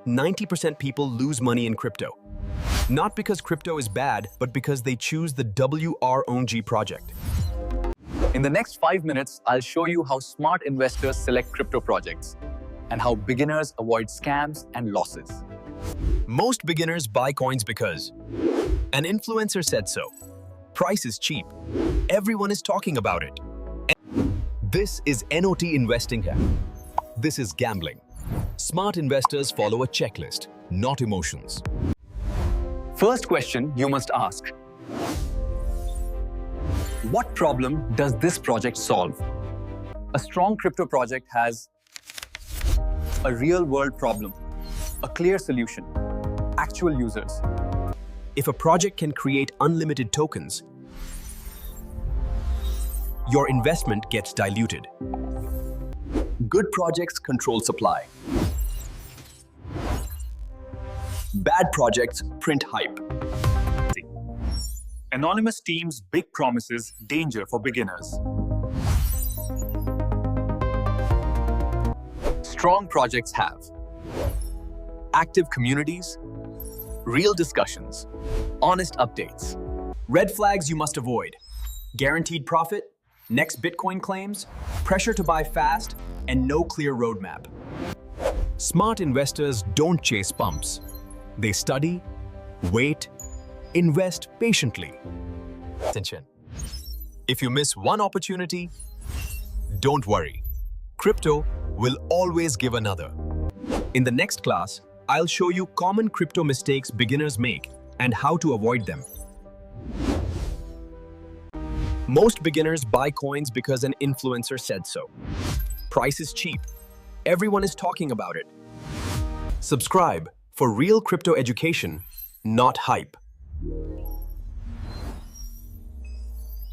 90% people lose money in crypto. Not because crypto is bad, but because they choose the WRONG project. In the next 5 minutes, I'll show you how smart investors select crypto projects and how beginners avoid scams and losses. Most beginners buy coins because an influencer said so. Price is cheap. Everyone is talking about it. This is NOT investing here. This is gambling. Smart investors follow a checklist, not emotions. First question you must ask: what problem does this project solve? A strong crypto project has a real-world problem, a clear solution, actual users. If a project can create unlimited tokens, your investment gets diluted. Good projects control supply. Bad projects print hype. Anonymous teams, big promises, danger for beginners. Strong projects have active communities, real discussions, honest updates. Red flags you must avoid: guaranteed profit, next Bitcoin claims, pressure to buy fast, and no clear roadmap. Smart investors don't chase pumps. They study, wait, invest patiently. Attention. If you miss one opportunity, don't worry. Crypto will always give another. In the next class, I'll show you common crypto mistakes beginners make and how to avoid them. Most beginners buy coins because an influencer said so. Price is cheap. Everyone is talking about it. Subscribe for real crypto education, not hype.